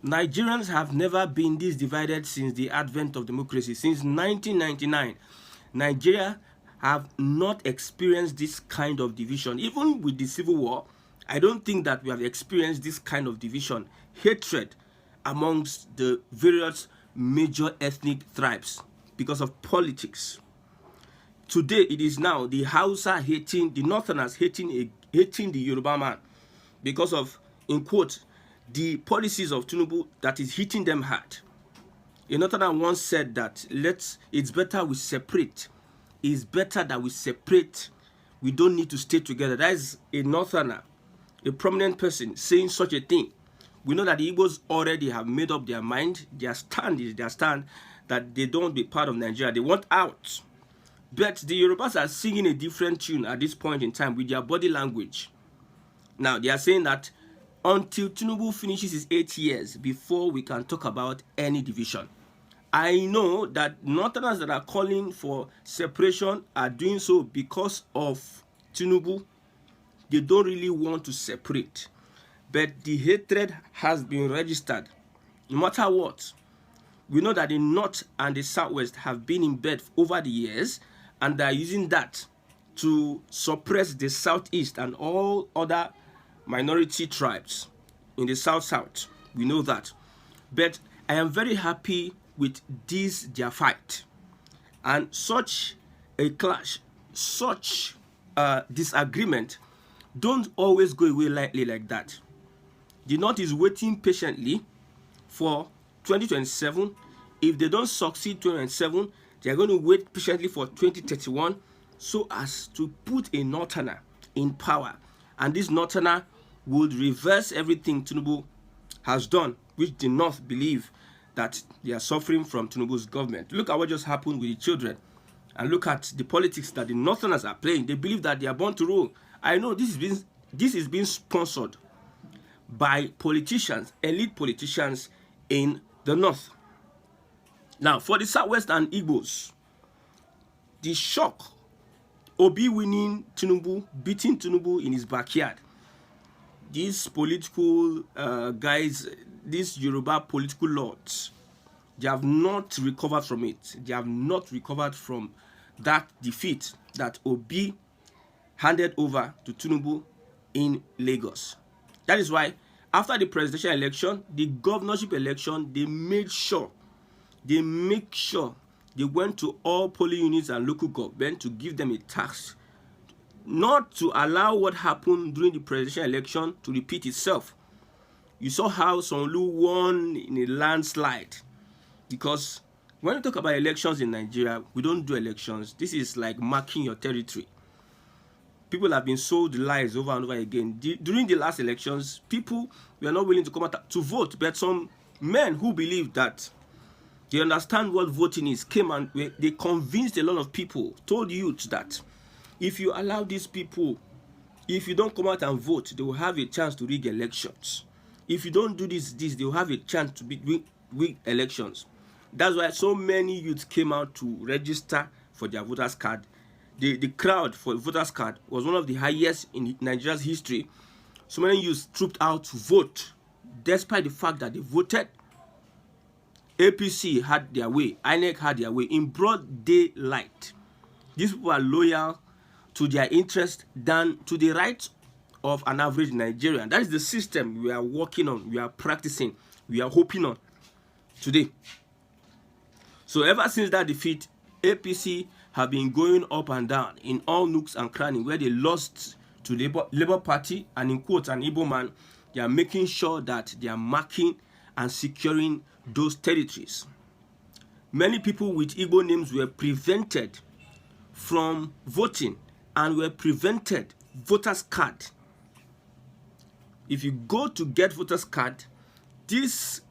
Nigerians have never been this divided since the advent of democracy. Since 1999, Nigeria have not experienced this kind of division. Even with the Civil War, I don't think that we have experienced this kind of division, hatred amongst the various major ethnic tribes because of politics. Today, it is now the Hausa hating, the Northerners hating the Yoruba man because of, in quote, the policies of Tinubu that is hitting them hard. A Northerner once said that it's better we separate. It's better that we separate. We don't need to stay together. That is a Northerner, a prominent person saying such a thing. We know that the Igbos already have made up their mind. Their stand is their stand that they don't be part of Nigeria. They want out. But the Yorubas are singing a different tune at this point in time with their body language. Now, they are saying that until Tinubu finishes his 8 years before we can talk about any division. I know that Northerners that are calling for separation are doing so because of Tinubu. They don't really want to separate. But the hatred has been registered. No matter what, we know that the North and the Southwest have been in bed over the years, and they are using that to suppress the Southeast and all other minority tribes in the South. We know that. But I am very happy with this their fight. And such a clash, such disagreement don't always go away lightly like that. The North is waiting patiently for 2027. If they don't succeed 2027, they are going to wait patiently for 2031 so as to put a Northerner in power. And this Northerner would reverse everything Tinubu has done, which the North believe that they are suffering from Tinubu's government. Look at what just happened with the children. And look at the politics that the Northerners are playing. They believe that they are born to rule. I know this is being sponsored by politicians, elite politicians in the North. Now, for the Southwest and Igbos, the shock, Obi winning Tinubu, beating Tinubu in his backyard. These political guys, these Yoruba political lords, they have not recovered from it. They have not recovered from that defeat that Obi handed over to Tinubu in Lagos. That is why after the presidential election, the governorship election, they make sure they went to all polling units and local government to give them a task, not to allow what happened during the presidential election to repeat itself. You saw how Sonlu won in a landslide, because when you talk about elections in Nigeria, we don't do elections. This is like marking your territory. People have been sold lies over and over again. During the last elections, people were not willing to come out to vote, but some men who believe that they understand what voting is came and they convinced a lot of people, told youth that if you allow these people, if you don't come out and vote, they will have a chance to rig elections. If you don't do this, they will have a chance to win elections. That's why so many youths came out to register for their voters card. The crowd for voters card was one of the highest in Nigeria's history. So many youths trooped out to vote, despite the fact that they voted. APC had their way, INEC had their way in broad daylight. These people are loyal to their interest than to the rights of an average Nigerian. That is the system we are working on, we are practicing, we are hoping on today. So ever since that defeat, APC have been going up and down in all nooks and crannies. Where they lost to Labour Party, and in quotes an Igbo man, they are making sure that they are marking and securing those territories. Many people with Igbo names were prevented from voting and were prevented voters card. If you go to get voters card, this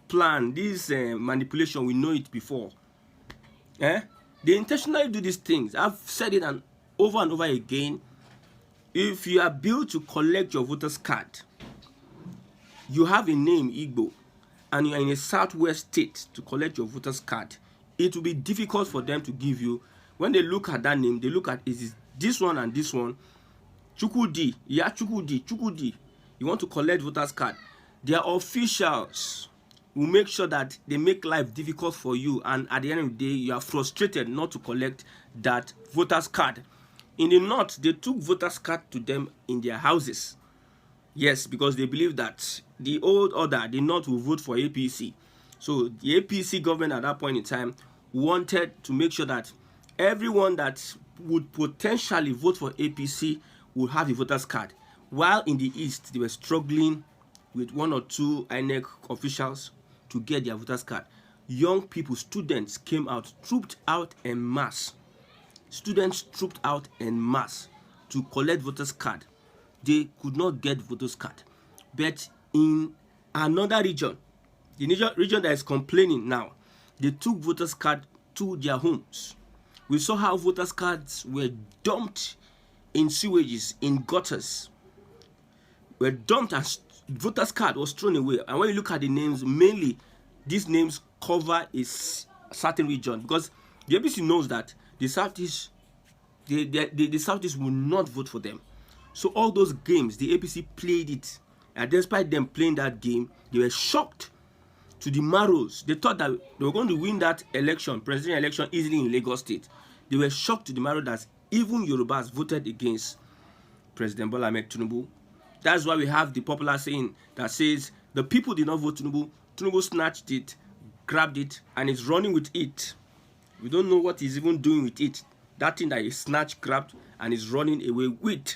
plan, this manipulation, we know it before. They intentionally do these things. I've said it over and over again. If you are billed to collect your voters card, you have a name Igbo, and you are in a southwest state to collect your voters card, it will be difficult for them to give you. When they look at that name, they look at, is it this one and this one? Chukudi, you want to collect voters card. Their officials will make sure that they make life difficult for you, and at the end of the day you are frustrated not to collect that voters card. In the north, they took voters card to them in their houses. Yes, because they believe that the old order, the north will vote for APC. So the APC government at that point in time wanted to make sure that everyone that would potentially vote for APC would have a voters card. While in the east, they were struggling with one or two INEC officials to get their voters card. Young people, students came out, trooped out en masse. Students trooped out en masse to collect voters card. They could not get voters card. But in another region, the region that is complaining now, they took voters card to their homes. We saw how voters cards were dumped in sewages, in gutters, were dumped, and voters card was thrown away. And when you look at the names, mainly these names cover a certain region, because the ABC knows that the Southeast, the Southeast will not vote for them. So all those games, the APC played it, and despite them playing that game, they were shocked to the marrows. They thought that they were going to win that election, presidential election, easily in Lagos State. They were shocked to the marrow that even Yorubas voted against President Bola Ahmed Tinubu. That's why we have the popular saying that says the people did not vote Tinubu. Tinubu snatched it, grabbed it, and is running with it. We don't know what he's even doing with it. That thing that he snatched, grabbed, and is running away with.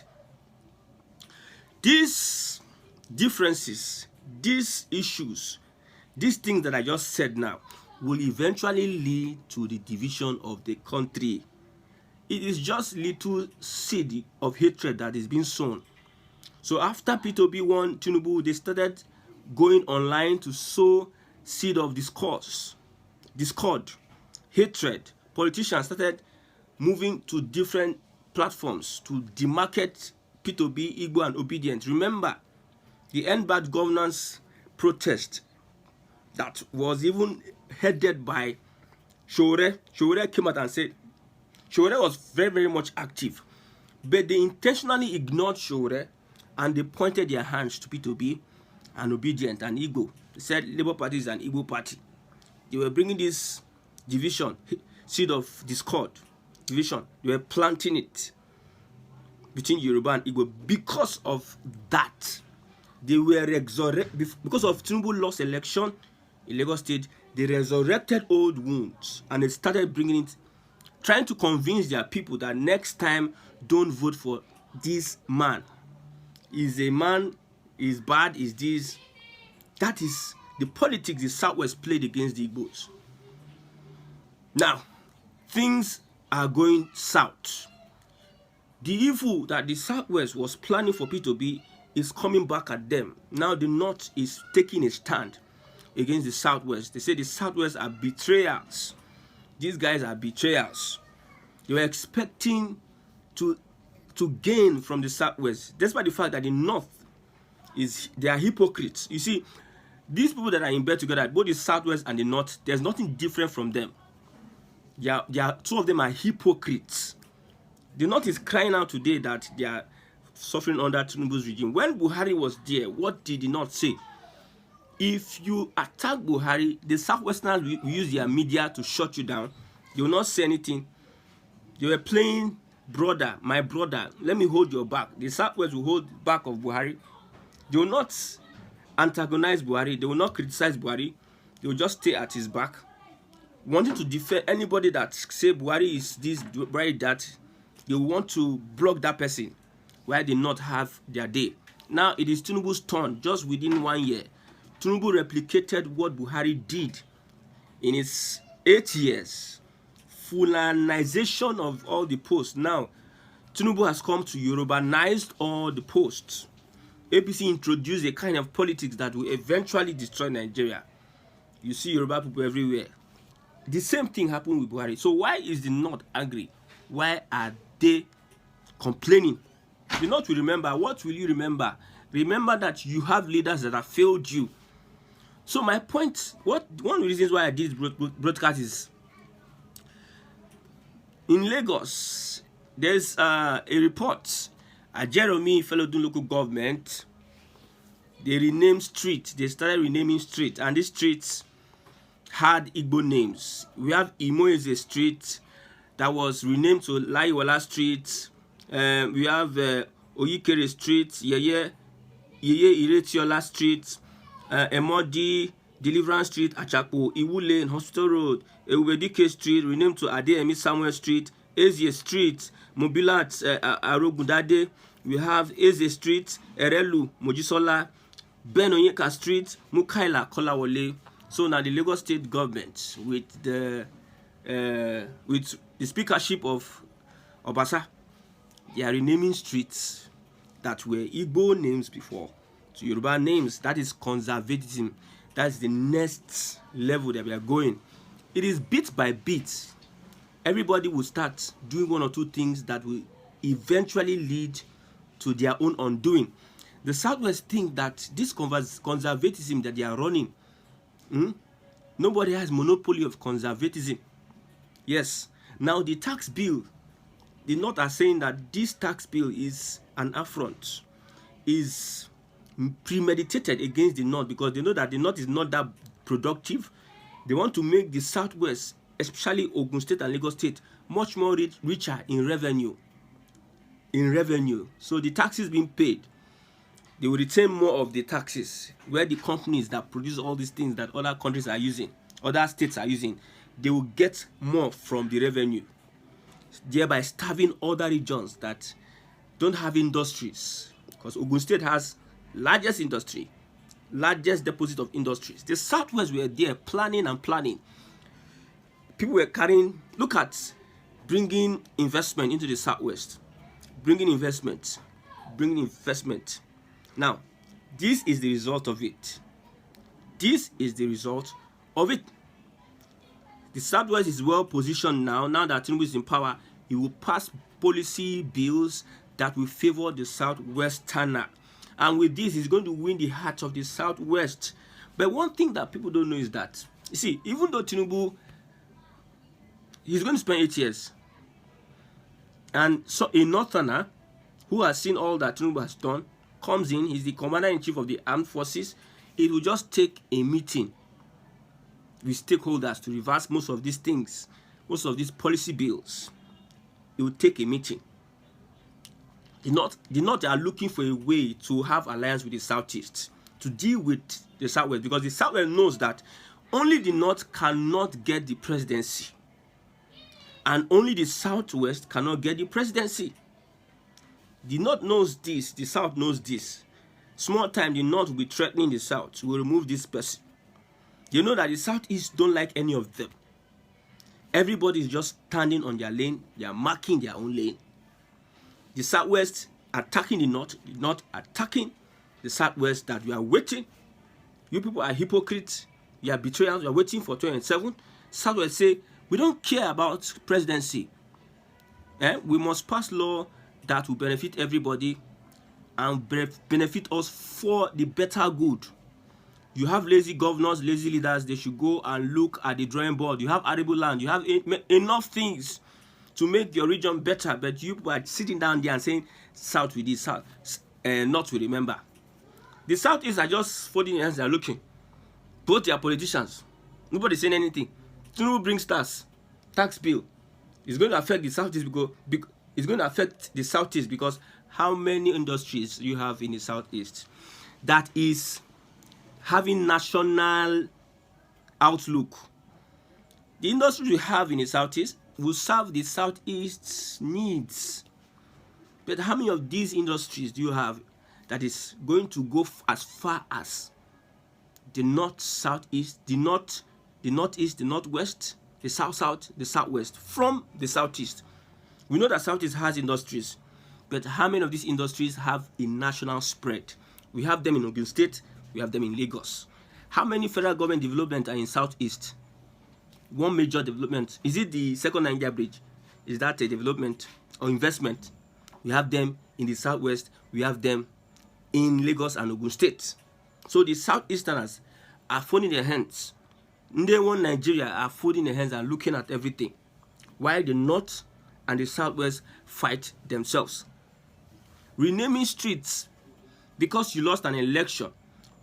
These differences, these issues, these things that I just said now will eventually lead to the division of the country. It is just little seed of hatred that is being sown. So after P2B won Tinubu, they started going online to sow seed of discord, hatred. Politicians started moving to different platforms to demarcate P2B, Igbo, and Obedient. Remember, the End Bad Governance protest that was even headed by Shore. Shore came out and said, Shore was very, very much active, but they intentionally ignored Shore and they pointed their hands to P2B and Obedient and Igbo. They said Labour Party is an Igbo party. They were bringing this division, seed of discord, division. They were planting it between Yoruba and Igbo. Because of that, they were resurrected. Because of Tinubu lost election in Lagos State, they resurrected old wounds and they started bringing it, trying to convince their people that next time don't vote for this man. Is a man, is bad, is this. That is the politics the Southwest played against the Igbos. Now, things are going south. The evil that the Southwest was planning for P2B is coming back at them. Now the North is taking a stand against the Southwest. They say the Southwest are betrayers. These guys are betrayers. They were expecting to gain from the Southwest, despite the fact that the North they are hypocrites. You see, these people that are in bed together, both the Southwest and the North, there's nothing different from them. Two of them are hypocrites. The North is crying out today that they are suffering under Tinubu's regime. When Buhari was there, what did the North say? If you attack Buhari, the Southwesterners will use their media to shut you down. They will not say anything. They were playing brother, my brother, let me hold your back. The Southwest will hold back of Buhari. They will not antagonize Buhari. They will not criticize Buhari. They will just stay at his back, wanting to defend anybody that say Buhari is this, Buhari that. They will want to block that person while they not have their day. Now it is Tinubu's turn. Just within 1 year, Tinubu replicated what Buhari did in his 8 years. Fulanization of all the posts. Now, Tinubu has come to Yorubanized all the posts. APC introduced a kind of politics that will eventually destroy Nigeria. You see Yoruba people everywhere. The same thing happened with Buhari. So why is the North angry? Why are they complaining? The North will remember. What will you remember? Remember that you have leaders that have failed you. So my point, one of the reasons why I did broadcast is, in Lagos, there's a report at Jeremy Felodun local government. They renamed street. They started renaming street, and these streets had Igbo names. We have Imoeze Street that was renamed to Laiwala Street. We have Oyikere Street, Yeye Iretiola Street, Emodi Deliverance Street, Achapo, Iwu Lane, Hospital Road, Ewedike Street, renamed to Adeyemi Samuel Street, Ezie Street, Mobilat Arogundade. We have Eze Street, Erelu, Mojisola, Ben Onyeka Street, Mukaila Kolawole. So now the Lagos State government, with the speakership of Obasa, they are renaming streets that were Igbo names before to Yoruba names. That is conservatism. That's the next level that we are going. It is bit by bit. Everybody will start doing one or two things that will eventually lead to their own undoing. The Southwest think that this conservatism that they are running, nobody has monopoly of conservatism. Yes. Now the tax bill, the North are saying that this tax bill is an affront, is premeditated against the North, because they know that the North is not that productive. They want to make the Southwest, especially Ogun State and Lagos State, much more richer in revenue. So the taxes being paid, they will retain more of the taxes, where the companies that produce all these things that other countries are using, other states are using, they will get more from the revenue, thereby starving other regions that don't have industries. Because Ogun State has largest industry, largest deposit of industries. The Southwest were there planning and planning. People were carrying, look at bringing investment into the Southwest, bringing investment. Now, this is the result of it. The Southwest is well positioned now. Now that Tinubu is in power, he will pass policy bills that will favor the Southwesterner. And with this, he's going to win the heart of the Southwest. But one thing that people don't know is that, you see, even though Tinubu, he's going to spend 8 years, and so a Northerner who has seen all that Tinubu has done comes in, he's the commander-in-chief of the armed forces. It will just take a meeting with stakeholders to reverse most of these things, most of these policy bills. It will take a meeting. The North are looking for a way to have alliance with the Southeast to deal with the Southwest, because the Southwest knows that only the North cannot get the presidency, and only the Southwest cannot get the presidency. The North knows this, the South knows this. Small time, the North will be threatening the South to remove this person. They know that the Southeast don't like any of them. Everybody is just standing on their lane. They are marking their own lane. The Southwest attacking the North attacking the Southwest, that we are waiting. You people are hypocrites. You are betrayals. You are waiting for 2027. Southwest say, we don't care about presidency. We must pass law that will benefit everybody and benefit us for the better good. You have lazy governors, lazy leaders. They should go and look at the drawing board. You have arable land. You have enough things to make your region better. But you are sitting down there and saying, South with this, South, North will remember. The Southeast are just folding their hands and looking. Both their politicians. Nobody saying anything. Tinubu brings tax bill. It's going to affect the Southeast because it's going to affect the Southeast because how many industries you have in the Southeast that is having national outlook? The industries we have in the Southeast will serve the Southeast's needs. But how many of these industries do you have that is going to go as far as the North, Southeast, the Northeast, the Northwest, the South, the Southwest, from the Southeast? We know that Southeast has industries, but how many of these industries have a national spread? We have them in Ogun State, we have them in Lagos. How many federal government development are in Southeast? One major development, is it the Second Nigeria Bridge? Is that a development or investment? We have them in the Southwest, we have them in Lagos and Ogun State. So the Southeasterners are folding their hands. Ndewo Nigeria are folding their hands and looking at everything, while the North and the Southwest fight themselves. Renaming streets because you lost an election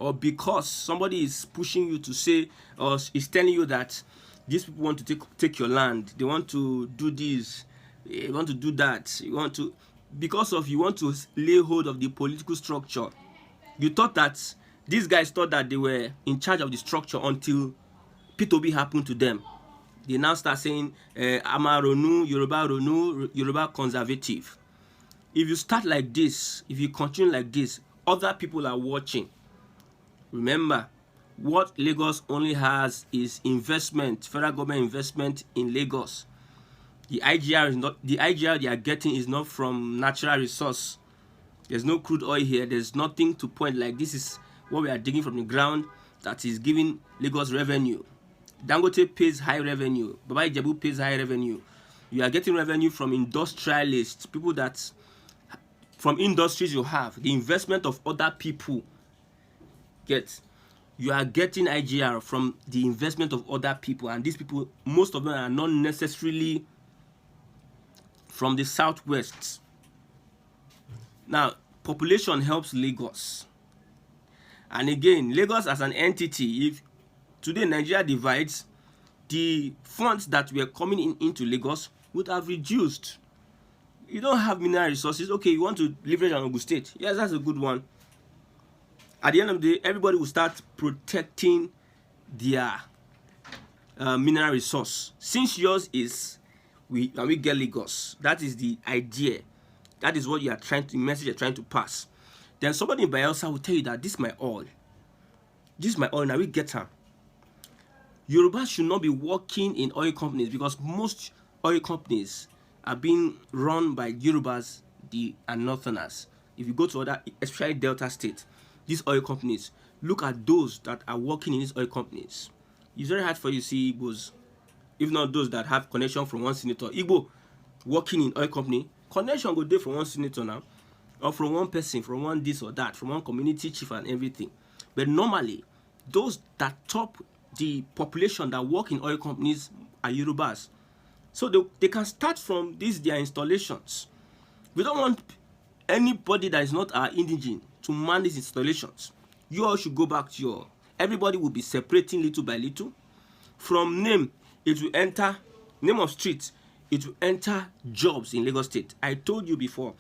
or because somebody is pushing you to say, or is telling you that these people want to take your land, they want to do this, they want to do that, because of you want to lay hold of the political structure. You thought that these guys thought that they were in charge of the structure until P2B happened to them. They now start saying Amaronu, Yoruba conservative. If you start like this, if you continue like this, other people are watching. Remember, what Lagos only has is investment, federal government investment in Lagos. The IGR they are getting is not from natural resource. There's no crude oil here. There's nothing to point like this is what we are digging from the ground that is giving Lagos revenue. Dangote pays high revenue. Baba Ijebu pays high revenue. You are getting revenue from industrialists, people that from industries you have, the investment of other people. You are getting IGR from the investment of other people, and these people, most of them are not necessarily from the southwest. Now, population helps Lagos. And again, Lagos as an entity, if today Nigeria divides, the funds that were coming into Lagos would have reduced. You don't have mineral resources. Okay, you want to leverage on Ogun State. Yes, that's a good one. At the end of the day, everybody will start protecting their mineral resource. Since yours is, we get Lagos. That is the idea. That is what the message you're trying to pass. Then somebody in Bayelsa will tell you that this is my oil. This is my oil, now we get her. Yoruba should not be working in oil companies because most oil companies are being run by Yorubas and Northerners. If you go to other, especially Delta State, these oil companies, look at those that are working in these oil companies. It's very hard for you to see Igbos, if not those that have connection from one senator. Igbo working in oil company, connection go there from one senator now, or from one person, from one this or that, from one community chief and everything. But normally, those that top the population that work in oil companies are Yorubas. So they can start from their installations. We don't want anybody that is not our indigene to man these installations. You all should go back to everybody will be separating little by little. From name, it will enter, name of street, it will enter jobs in Lagos State. I told you before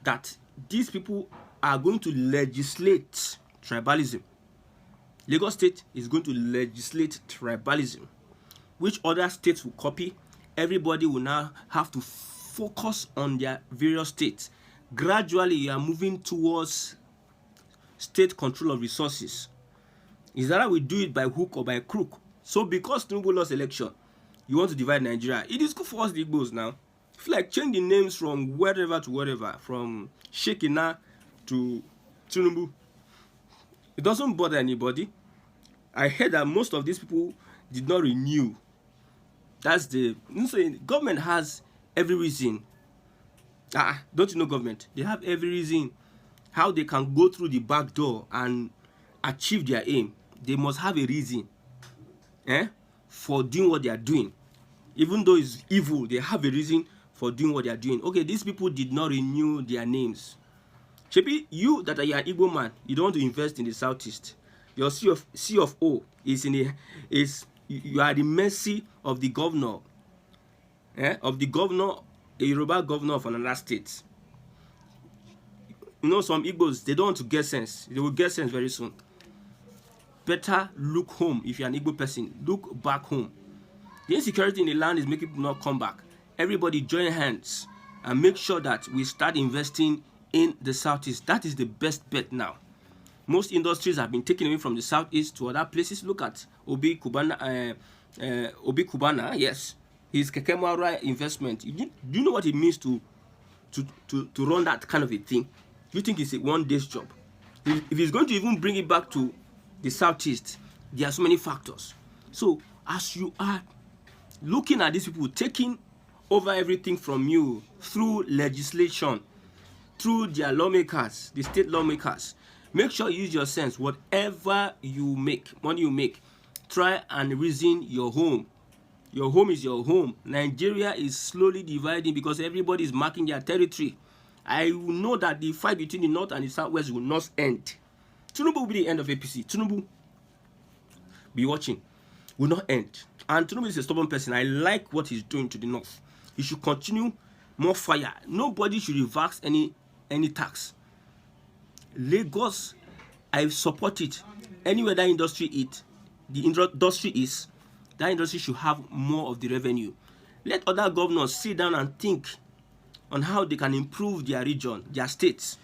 that these people are going to legislate tribalism. Lagos State is going to legislate tribalism, which other states will copy. Everybody will now have to focus on their various states. Gradually, you are moving towards state control of resources. Is that how we do it, by hook or by crook? So because Tinubu lost election, you want to divide Nigeria. It is good for us, the Igbos now. If like change the names from wherever to wherever, from Shekina to Tinubu, it doesn't bother anybody. I heard that most of these people did not renew. That's the government has every reason. Don't you know government? They have every reason how they can go through the back door and achieve their aim. They must have a reason for doing what they are doing. Even though it's evil, they have a reason for doing what they are doing. Okay, these people did not renew their names. Shebi, you that are an Igbo man, you don't want to invest in the southeast. Your C of O is you are the mercy of the governor, of the governor, a Yoruba governor of another state. You know, some Igbos, they don't want to get sense. They will get sense very soon. Better look home. If you're an Igbo person, look back home. The insecurity in the land is making people not come back. Everybody join hands and make sure that we start investing in the southeast. That is the best bet now. Most industries have been taken away from the southeast to other places. Look at Obi Kubana, yes, his Kekemwara investment. Do you know what it means to run that kind of a thing? You think it's a one-day's job? If he's going to even bring it back to the southeast, there are so many factors. So as you are looking at these people taking over everything from you through legislation, through their lawmakers, the state lawmakers, make sure you use your sense. Whatever you make, money you make, try and reason your home. Your home is your home. Nigeria is slowly dividing because everybody is marking their territory. I know that the fight between the north and the southwest will not end. Tinubu will be the end of APC. Tinubu, be watching, will not end. And Tinubu is a stubborn person. I like what he's doing to the north. He should continue more fire. Nobody should reverse any tax. Lagos, I support it. Anywhere that industry is, that industry should have more of the revenue. Let other governors sit down and think on how they can improve their region, their states.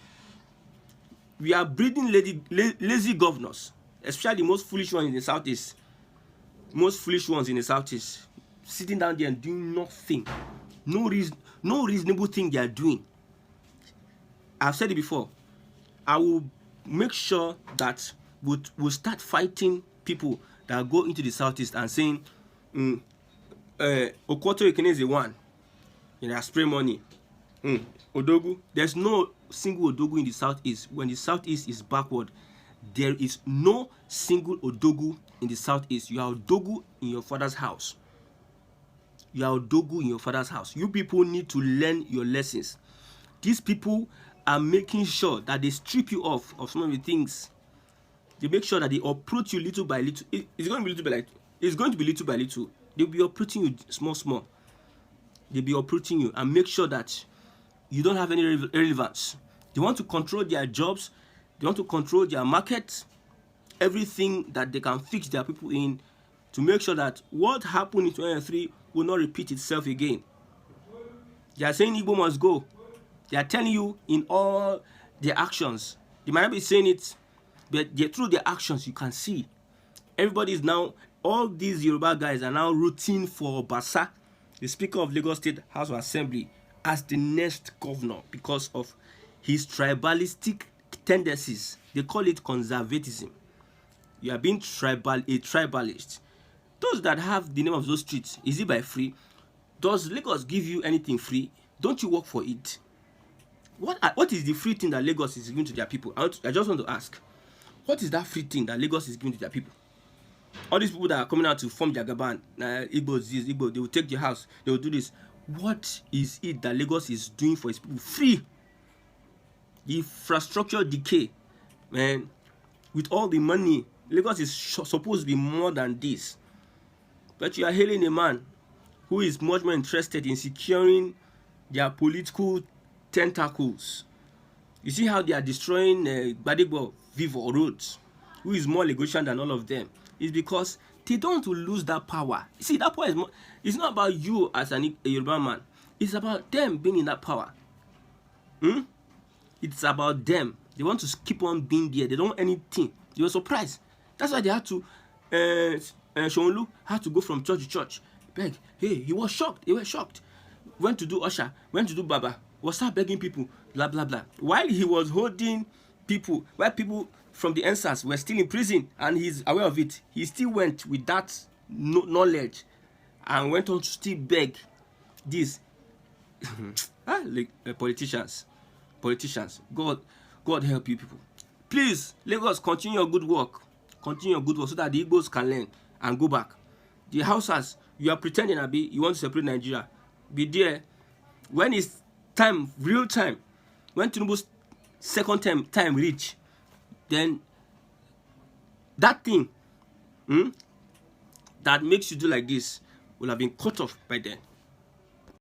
We are breeding lazy governors, especially the most foolish ones in the southeast. Sitting down there and doing nothing. No reasonable thing they are doing. I've said it before. I will make sure that we'll start fighting people that go into the southeast and saying, Okoto Ekene is the one. They spray money. Odogu. There's no single Odogu in the southeast. When the southeast is backward, there is no single Odogu in the southeast. You are Odogu in your father's house. You people need to learn your lessons. These people are making sure that they strip you off of some of the things. They make sure that they uproot you little by little. It's going to be little by little. They'll be uprooting you small. They'll be uprooting you and make sure that you don't have any relevance. They want to control their jobs. They want to control their market. Everything that they can fix their people in to make sure that what happened in 2023 will not repeat itself again. They are saying Igbo must go. They are telling you in all their actions. They might not be saying it, but through their actions you can see. Everybody is now, all these Yoruba guys are now rooting for Basa, the Speaker of Lagos State House of Assembly, as the next governor because of his tribalistic tendencies. They call it conservatism. You are being a tribalist. Those that have the name of those streets, is it by free? Does Lagos give you anything free? Don't you work for it? What is the free thing that Lagos is giving to their people? I just want to ask. What is that free thing that Lagos is giving to their people? All these people that are coming out to form their Gaban, Igbo, they will take your house, they will do this. What is it that Lagos is doing for its people? Free. The infrastructure decay, man. With all the money, Lagos is supposed to be more than this. But you are hailing a man who is much more interested in securing their political tentacles. You see how they are destroying Badigbo Vivo roads, who is more Lagosian than all of them. It's because they don't want to lose that power. You see, that power is it's not about you as a Yoruba man. It's about them being in that power. It's about them. They want to keep on being there. They don't want anything. They were surprised. That's why they had to Shonlu had to go from church to church. Beg. Hey, he was shocked. They were shocked. Went to do Usher, went to do Baba, was start begging people, blah blah blah. While he was holding people, while people from the NSAS were still in prison and he's aware of it, he still went with that knowledge and went on to still beg this. Politicians. God help you people. Please, Lagos, continue your good work. So that the Igbos can learn and go back. The Hausas, you are pretending, Abi, you want to separate Nigeria. Be there. When it's time, real time, when Tinubu's second time reach, then that thing that makes you do like this will have been cut off by then.